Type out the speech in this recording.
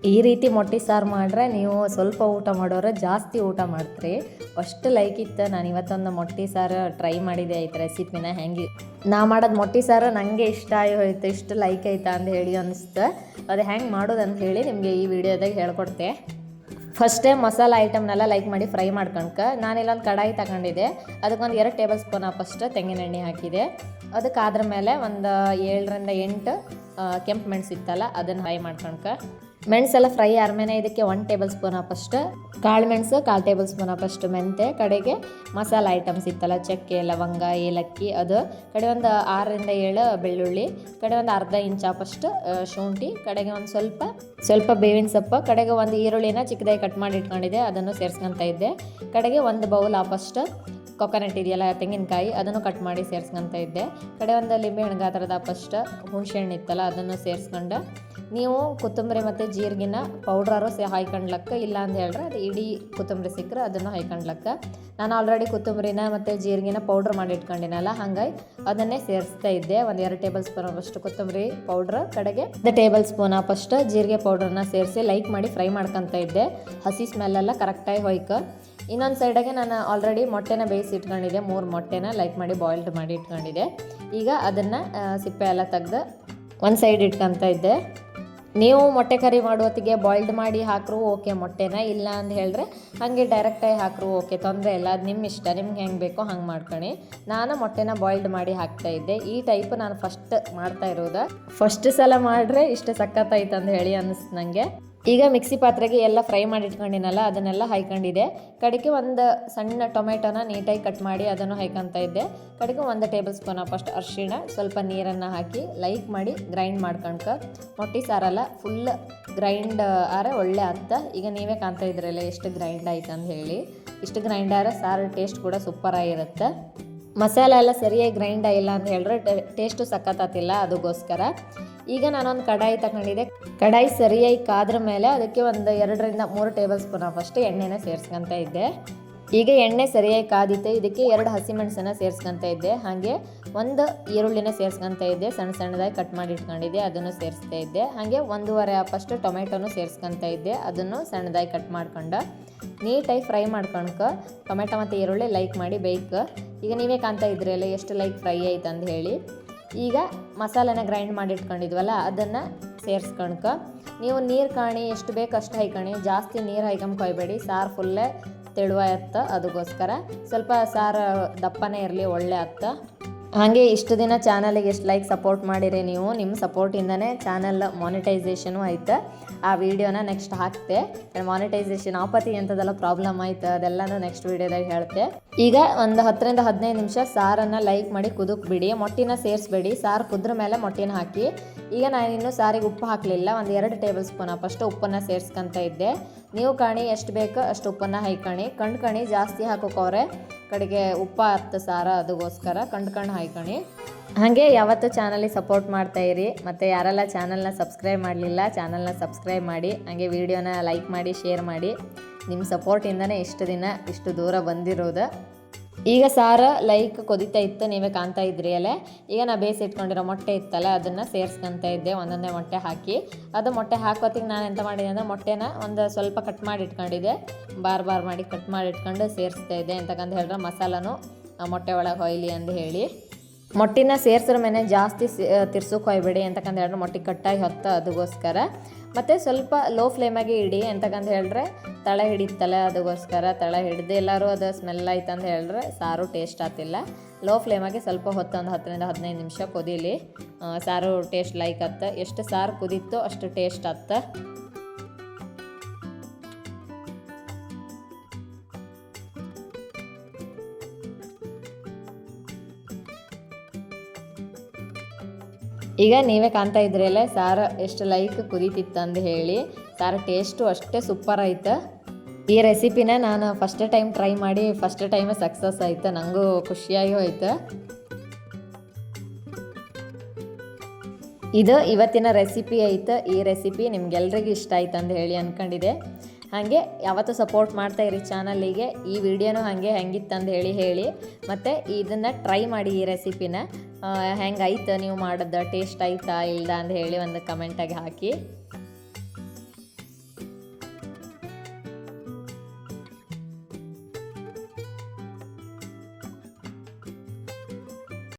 ಈ ರೀತಿ ಮೊಟ್ಟೆ ಸಾರು ಮಾಡ್ರೆ ನೀವು ಸ್ವಲ್ಪ ಊಟ ಮಾಡೋರು ಜಾಸ್ತಿ ಊಟ ಮಾಡ್ತೀರಿ. ಅಷ್ಟು ಲೈಕ್ ಇತ್ತು. ನಾನು ಇವತ್ತೊಂದು ಮೊಟ್ಟೆ ಸಾರು ಟ್ರೈ ಮಾಡಿದೆ ಐತೆ ರೆಸಿಪಿನ. ಹೆಂಗೆ ನಾ ಮಾಡೋದು ಮೊಟ್ಟೆ ಸಾರು ನನಗೆ ಇಷ್ಟ ಆಗಿ ಹೋಯ್ತು, ಇಷ್ಟು ಲೈಕ್ ಐತಾ ಅಂತ ಹೇಳಿ ಅನಿಸ್ತು. ಅದು ಹೆಂಗೆ ಮಾಡೋದು ಅಂತ ಹೇಳಿ ನಿಮಗೆ ಈ ವಿಡಿಯೋದಾಗ ಹೇಳ್ಕೊಡ್ತೆ. ಫಸ್ಟೇ ಮಸಾಲೆ ಐಟಮ್ನೆಲ್ಲ ಲೈಕ್ ಮಾಡಿ ಫ್ರೈ ಮಾಡ್ಕೊಳ್ಕ ನಾನಿಲ್ಲೊಂದು ಕಡಾಯಿ ತಗೊಂಡಿದ್ದೆ. ಅದಕ್ಕೊಂದು 2 ಟೇಬಲ್ ಸ್ಪೂನ್ ಫಸ್ಟ್ ತೆಂಗಿನ ಎಣ್ಣೆ ಹಾಕಿದೆ. ಅದಕ್ಕಾದ್ರ ಮೇಲೆ ಒಂದು 7ರಿಂದ 8 ಕೆಂಪು ಮೆಣಸು ಇತ್ತಲ್ಲ ಅದನ್ನು ಫ್ರೈ ಮಾಡ್ಕೊಳ್ಕ. ಮೆಣಸೆಲ್ಲ ಫ್ರೈ ಆದ್ಮೇಲೆ ಇದಕ್ಕೆ 1 ಟೇಬಲ್ ಸ್ಪೂನ್ ಫಸ್ಟ್ ಕಾಳು ಮೆಣಸು, 1/4 ಟೇಬಲ್ ಸ್ಪೂನ್ ಫಸ್ಟ್ ಮೆಂತೆ, ಕಡೆಗೆ ಮಸಾಲೆ ಐಟಮ್ಸ್ ಇತ್ತಲ್ಲ ಚಕ್ಕೆ, ಲವಂಗ, ಏಲಕ್ಕಿ, ಅದು ಕಡೆ ಒಂದು 6ರಿಂದ 7 ಬೆಳ್ಳುಳ್ಳಿ, ಕಡೆ ಒಂದು ಅರ್ಧ ಇಂಚ್ ಫಸ್ಟ್ ಶುಂಠಿ, ಕಡೆಗೆ ಒಂದು ಸ್ವಲ್ಪ ಬೇವಿನ ಸೊಪ್ಪು, ಕಡೆಗೆ ಒಂದು ಈರುಳ್ಳಿನ ಚಿಕ್ಕದಾಗಿ ಕಟ್ ಮಾಡಿ ಇಟ್ಕೊಂಡಿದ್ದೆ ಅದನ್ನು ಸೇರಿಸ್ಕೊತಾ ಇದ್ದೆ. ಕಡೆಗೆ ಒಂದು ಬೌಲ್ ಫಸ್ಟ್ ಕೊಕೊನಟ್ ಇದೆಯಲ್ಲ ತೆಂಗಿನಕಾಯಿ ಅದನ್ನು ಕಟ್ ಮಾಡಿ ಸೇರಿಸ್ಕೊತಾ ಇದ್ದೆ. ಕಡೆ ಒಂದು ಲಿಂಬೆ ಹಣ್ಣು ಗಾತ್ರದ ಫಸ್ಟ್ ಹುಣಸೆ ಹಣ್ಣು ಇತ್ತಲ್ಲ ಅದನ್ನು ಸೇರಿಸ್ಕೊಂಡು, ನೀವು ಕೊತ್ತಂಬರಿ ಮತ್ತು ಜೀರಿಗೆನ ಪೌಡ್ರಾರು ಹಾಯ್ಕೊಂಡ್ಲಕ್ಕ, ಇಲ್ಲ ಅಂತ ಹೇಳ್ರೆ ಅದು ಇಡೀ ಕೊತ್ತಂಬರಿ ಸಿಕ್ಕರೆ ಅದನ್ನು ಹಾಯ್ಕೊಂಡ್ಲಕ್ಕ. ನಾನು ಆಲ್ರೆಡಿ ಕೊತ್ತಂಬರಿನ ಮತ್ತು ಜೀರಿಗೆನ ಪೌಡ್ರ್ ಮಾಡಿ ಇಟ್ಕೊಂಡಿನಲ್ಲ, ಹಾಗಾಗಿ ಅದನ್ನೇ ಸೇರಿಸ್ತಾ ಇದ್ದೆ. ಒಂದು 2 ಟೇಬಲ್ ಸ್ಪೂನ್ ಫಸ್ಟ್ ಕೊತ್ತಂಬರಿ ಪೌಡ್ರ್, ಕಡೆಗೆ 1 ಟೇಬಲ್ ಸ್ಪೂನ್ ಫಸ್ಟ್ ಜೀರಿಗೆ ಪೌಡ್ರನ್ನ ಸೇರಿಸಿ ಲೈಕ್ ಮಾಡಿ ಫ್ರೈ ಮಾಡ್ಕೊತಾ ಇದ್ದೆ. ಹಸಿ ಸ್ಮೆಲ್ಲೆಲ್ಲ ಕರೆಕ್ಟಾಗಿ ಹೋಯ್ಕ. ಇನ್ನೊಂದು ಸೈಡಾಗೆ ನಾನು ಆಲ್ರೆಡಿ ಮೊಟ್ಟೆನ ಬೇಯಿಸಿ ಇಟ್ಕೊಂಡಿದ್ದೆ. 3 ಮೊಟ್ಟೆನ ಲೈಕ್ ಮಾಡಿ ಬಾಯ್ಲ್ಡ್ ಮಾಡಿ ಇಟ್ಕೊಂಡಿದ್ದೆ. ಈಗ ಅದನ್ನು ಸಿಪ್ಪೆ ಎಲ್ಲ ತೆಗ್ದು ಒಂದು ಸೈಡ್ ಇಟ್ಕೊತಾ ಇದ್ದೆ. ನೀವು ಮೊಟ್ಟೆ ಕರಿ ಮಾಡುವತ್ತಿಗೆ ಬಾಯ್ಲ್ಡ್ ಮಾಡಿ ಹಾಕ್ರು ಓಕೆ ಮೊಟ್ಟೆನ, ಇಲ್ಲ ಅಂತ ಹೇಳಿದ್ರೆ ಹಾಗೆ ಡೈರೆಕ್ಟಾಗಿ ಹಾಕ್ರು ಓಕೆ, ತೊಂದರೆ ಇಲ್ಲ. ಅದು ನಿಮ್ಮ ಇಷ್ಟ, ನಿಮ್ಗೆ ಹೆಂಗೆ ಬೇಕೋ ಹಂಗೆ ಮಾಡ್ಕೊಳ್ಳಿ. ನಾನು ಮೊಟ್ಟೆನ ಬಾಯ್ಲ್ಡ್ ಮಾಡಿ ಹಾಕ್ತಾ ಇದ್ದೆ. ಈ ಟೈಪ್ ನಾನು ಫಸ್ಟ್ ಮಾಡ್ತಾ ಇರೋದು. ಫಸ್ಟ್ ಸಲ ಮಾಡ್ರೆ ಇಷ್ಟು ಸಖತ್ತಾಯ್ತು ಅಂತ ಹೇಳಿ ಅನ್ನಿಸ್ತು ನನಗೆ. ಈಗ ಮಿಕ್ಸಿ ಪಾತ್ರೆಗೆ ಎಲ್ಲ ಫ್ರೈ ಮಾಡಿ ಇಟ್ಕೊಂಡಿನಲ್ಲ ಅದನ್ನೆಲ್ಲ ಹಾಯ್ಕೊಂಡಿದ್ದೆ. ಕಡೆಗೆ ಒಂದು ಸಣ್ಣ ಟೊಮೆಟೊನ ನೀಟಾಗಿ ಕಟ್ ಮಾಡಿ ಅದನ್ನು ಹಾಯ್ಕೊತಾ ಇದ್ದೆ. ಕಡೆಗೆ 1 ಟೇಬಲ್ ಸ್ಪೂನ್ ಫಸ್ಟ್ ಅರಿಶಿಣ, ಸ್ವಲ್ಪ ನೀರನ್ನು ಹಾಕಿ ಲೈಕ್ ಮಾಡಿ ಗ್ರೈಂಡ್ ಮಾಡ್ಕೊಳ್ಕ. ಮೊಟ್ಟೆ ಸಾರಲ್ಲ ಫುಲ್ ಗ್ರೈಂಡ್ ಆರೆ ಒಳ್ಳೆ ಅತ್ತ. ಈಗ ನೀವೇ ಕಾಣ್ತಾ ಇದ್ರಲ್ಲ ಎಷ್ಟು ಗ್ರೈಂಡ್ ಆಯ್ತು ಅಂತ ಹೇಳಿ. ಇಷ್ಟು ಗ್ರೈಂಡ್ ಆದ್ರೆ ಸಾರು ಟೇಸ್ಟ್ ಕೂಡ ಸೂಪರಾಗಿರುತ್ತೆ. ಮಸಾಲೆ ಎಲ್ಲ ಸರಿಯಾಗಿ ಗ್ರೈಂಡ್ ಆಗಿಲ್ಲ ಅಂತ ಹೇಳಿದ್ರೆ ಟೇಸ್ಟು ಸಖತ್ತಾತಿಲ್ಲ, ಅದಕ್ಕೋಸ್ಕರ. ಈಗ ನಾನೊಂದು ಕಡಾಯಿ ತಗೊಂಡಿದ್ದೆ. ಕಡಾಯಿ ಸರಿಯಾಗಿ ಕಾದ್ರ ಮೇಲೆ ಅದಕ್ಕೆ ಒಂದು 2ರಿಂದ 3 ಟೇಬಲ್ ಸ್ಪೂನ್ ಫಸ್ಟ್ ಎಣ್ಣೆನ ಸೇರಿಸ್ಕೊತಾ ಇದ್ದೆ. ಈಗ ಎಣ್ಣೆ ಸರಿಯಾಗಿ ಕಾದಿತ್ತೆ. ಇದಕ್ಕೆ 2 ಹಸಿಮೆಣಸನ್ನು ಸೇರಿಸ್ಕೊತಾ ಇದ್ದೆ. ಹಾಗೆ 1 ಈರುಳ್ಳಿನ ಸೇರಿಸ್ಕೊತಾ ಇದ್ದೆ, ಸಣ್ಣದಾಗಿ ಕಟ್ ಮಾಡಿ ಇಟ್ಕೊಂಡಿದ್ದೆ ಅದನ್ನು ಸೇರಿಸ್ತಾ ಇದ್ದೆ. ಹಾಗೆ 1.5 ಫಸ್ಟ್ ಟೊಮೆಟೊನು ಸೇರಿಸ್ಕೊತಾ ಇದ್ದೆ, ಅದನ್ನು ಸಣ್ಣದಾಗಿ ಕಟ್ ಮಾಡ್ಕೊಂಡು ನೀಟಾಗಿ ಫ್ರೈ ಮಾಡ್ಕೊಳ್ಕ. ಟೊಮೆಟೊ ಮತ್ತು ಈರುಳ್ಳಿ ಲೈಕ್ ಮಾಡಿ ಬೇಯ್ಕ. ಈಗ ನೀವೇ ಕಾಣ್ತಾ ಇದ್ರಲ್ಲ ಎಷ್ಟು ಲೈಕ್ ಫ್ರೈ ಆಯ್ತು ಅಂತ ಹೇಳಿ. ಈಗ ಮಸಾಲೆನ ಗ್ರೈಂಡ್ ಮಾಡಿ ಇಟ್ಕೊಂಡಿದ್ವಲ್ಲ ಅದನ್ನು ಸೇರಿಸ್ಕೊಳ್ಕ. ನೀವು ನೀರು ಕಾಣಿ ಎಷ್ಟು ಬೇಕು ಅಷ್ಟು ಹಾಯ್ಕೊಳ್ಳಿ, ಜಾಸ್ತಿ ನೀರು ಹಾಯ್ಕೊಂಬೇಡಿ, ಸಾರು ಫುಲ್ಲೇ ತೆಳುವ ಅತ್ತ. ಅದಕ್ಕೋಸ್ಕರ ಸ್ವಲ್ಪ ಸಾರು ದಪ್ಪನೇ ಇರಲಿ, ಒಳ್ಳೆ ಅತ್ತ. ಹಾಗೆ ಇಷ್ಟು ದಿನ ಚಾನಲಿಗೆ ಎಷ್ಟು ಲೈಕ್ ಸಪೋರ್ಟ್ ಮಾಡಿರಿ ನೀವು. ನಿಮ್ಮ ಸಪೋರ್ಟಿಂದನೇ ಚಾನಲ್ ಮಾನಿಟೈಸೇಷನು ಆಯ್ತು. ಆ ವಿಡಿಯೋನ ನೆಕ್ಸ್ಟ್ ಹಾಕ್ತೆ. ಮಾನಿಟೈಸೇಷನ್ ಆಪತಿ ಎಂಥದೆಲ್ಲ ಪ್ರಾಬ್ಲಮ್ ಆಯ್ತು, ಅದೆಲ್ಲನೂ ನೆಕ್ಸ್ಟ್ ವಿಡಿಯೋದಾಗ ಹೇಳ್ತೆ. ಈಗ ಒಂದು 10ರಿಂದ 15 ನಿಮಿಷ ಸಾರನ್ನು ಲೈಕ್ ಮಾಡಿ ಕುದಕ್ಕೆ ಬಿಡಿ. ಮೊಟ್ಟಿನ ಸೇರಿಸ್ಬೇಡಿ, ಸಾರು ಕುದ್ರ ಮೇಲೆ ಮೊಟ್ಟಿನ ಹಾಕಿ. ಈಗ ನಾನು ಇನ್ನೂ ಸಾರಿಗೆ ಉಪ್ಪು ಹಾಕಲಿಲ್ಲ. ಒಂದು 2 ಟೇಬಲ್ ಸ್ಪೂನ್ ಫಸ್ಟ್ ಉಪ್ಪನ್ನು ಸೇರಿಸ್ಕೊತಾ ಇದ್ದೆ. ನೀವು ಕಾಣಿ ಎಷ್ಟು ಬೇಕು ಅಷ್ಟು ಉಪ್ಪನ್ನು ಹಾಯ್ಕೊಳ್ಳಿ. ಕಂಡ್ಕಣಿ ಜಾಸ್ತಿ ಹಾಕೋಕವ್ರೆ ಕಡೆಗೆ ಉಪ್ಪ ಹತ್ತು ಸಾರ, ಅದಕ್ಕೋಸ್ಕರ ಕಂಡ್ಕೊಂಡು ಹಾಯ್ಕೊಳ್ಳಿ. ಹಾಗೆ ಯಾವತ್ತೂ ಚಾನಲಿಗೆ ಸಪೋರ್ಟ್ ಮಾಡ್ತಾಯಿರಿ. ಮತ್ತು ಯಾರೆಲ್ಲ ಚಾನಲ್ನ ಸಬ್ಸ್ಕ್ರೈಬ್ ಮಾಡಲಿಲ್ಲ ಚಾನಲ್ನ ಸಬ್ಸ್ಕ್ರೈಬ್ ಮಾಡಿ, ಹಾಗೆ ವಿಡಿಯೋನ ಲೈಕ್ ಮಾಡಿ ಶೇರ್ ಮಾಡಿ. ನಿಮ್ಮ ಸಪೋರ್ಟಿಂದನೇ ಇಷ್ಟು ದಿನ ಇಷ್ಟು ದೂರ ಬಂದಿರೋದು. ಈಗ ಸಾರು ಲೈಕ್ ಕೊದಿತಾ ಇತ್ತು, ನೀವೇ ಕಾಣ್ತಾ ಇದ್ರಿ ಅಲ್ಲೇ. ಈಗ ನಾ ಬೇಯಿಸಿ ಇಟ್ಕೊಂಡಿರೋ ಮೊಟ್ಟೆ ಇತ್ತಲ್ಲ ಅದನ್ನು ಸೇರಿಸ್ಕೊತಾ ಇದ್ದೆ, ಒಂದೊಂದೇ ಮೊಟ್ಟೆ ಹಾಕಿ. ಅದು ಮೊಟ್ಟೆ ಹಾಕೋತಿಗೆ ನಾನು ಎಂತ ಮಾಡಿದೆ ಅಂದರೆ ಮೊಟ್ಟೆನ ಒಂದು ಸ್ವಲ್ಪ ಕಟ್ ಮಾಡಿ ಇಟ್ಕೊಂಡಿದ್ದೆ, ಬಾರ್ ಮಾಡಿ ಕಟ್ ಮಾಡಿ ಇಟ್ಕೊಂಡು ಸೇರಿಸ್ತಾ ಇದ್ದೆ. ಎಂತಕ್ಕಂತ ಹೇಳಿದ್ರೆ ಮಸಾಲನೂ ಮೊಟ್ಟೆ ಒಳಗೆ ಹೊಯ್ಲಿ ಅಂತ ಹೇಳಿ. ಮೊಟ್ಟಿನ ಸೇರಿಸಿದ ಮೇಲೆ ಜಾಸ್ತಿ ತಿರ್ಸೋಕೆ ಹೋಯ್ಬೇಡಿ, ಎಂತಕ್ಕಂತ ಹೇಳಿದ್ರೆ ಮೊಟ್ಟೆ ಕಟ್ಟಾಗಿ ಹೊತ್ತು, ಅದಕ್ಕೋಸ್ಕರ. ಮತ್ತು ಸ್ವಲ್ಪ ಲೋ ಫ್ಲೇಮಾಗೆ ಇಡಿ, ಎಂತಕ್ಕಂತ ಹೇಳಿದ್ರೆ ತಳ ಹಿಡಿತಲ್ಲ, ಅದಕ್ಕೋಸ್ಕರ. ತಳ ಹಿಡ್ದು ಎಲ್ಲರೂ ಅದು ಸ್ಮೆಲ್ ಆಯ್ತು ಅಂತ ಹೇಳಿದ್ರೆ ಸಾರು ಟೇಸ್ಟ್ ಆಗ್ತಿಲ್ಲ. ಲೋ ಫ್ಲೇಮಾಗೆ ಸ್ವಲ್ಪ ಹೊತ್ತು ಒಂದು 10ರಿಂದ 15 ನಿಮಿಷ ಕುದೀಲಿ, ಸಾರು ಟೇಸ್ಟ್ ಲೈಕ್ ಆತ್ತ. ಎಷ್ಟು ಸಾರು ಕುದೀತೋ ಅಷ್ಟು ಟೇಸ್ಟ್ ಆತ್ತ. ಈಗ ನೀವೇ ಕಾಣ್ತಾ ಇದ್ರಲ್ಲ ಸಾರು ಎಷ್ಟು ಲೈಕ್ ಕುದೀತಿತ್ತು ಅಂತ ಹೇಳಿ. ಸಾರು ಟೇಸ್ಟು ಅಷ್ಟೇ ಸೂಪರ್ ಆಯ್ತು. ಈ ರೆಸಿಪಿನ ನಾನು ಫಸ್ಟ್ ಟೈಮ್ ಟ್ರೈ ಮಾಡಿ ಫಸ್ಟ್ ಟೈಮೇ ಸಕ್ಸಸ್ ಆಯ್ತು, ನನಗೂ ಖುಷಿಯಾಗಿ ಹೋಯ್ತು. ಇದು ಇವತ್ತಿನ ರೆಸಿಪಿ ಐತೆ. ಈ ರೆಸಿಪಿ ನಿಮ್ಗೆಲ್ರಿಗೂ ಇಷ್ಟ ಆಯ್ತು ಅಂತ ಹೇಳಿ ಅಂದ್ಕೊಂಡಿದ್ದೆ. ಹಾಗೆ ಯಾವತ್ತೂ ಸಪೋರ್ಟ್ ಮಾಡ್ತಾಯಿರಿ ಚಾನಲ್ಲಿಗೆ. ಈ ವಿಡಿಯೋನೂ ಹಾಗೆ ಹೆಂಗಿತ್ತಂದು ಹೇಳಿ ಮತ್ತು ಇದನ್ನು ಟ್ರೈ ಮಾಡಿ. ಈ ರೆಸಿಪಿನ ಹೆಂಗಾಯ್ತು ನೀವು ಮಾಡೋದು, ಟೇಸ್ಟ್ ಆಯ್ತಾ ಇಲ್ದ ಅಂತ ಹೇಳಿ ಒಂದು ಕಮೆಂಟಾಗಿ ಹಾಕಿ.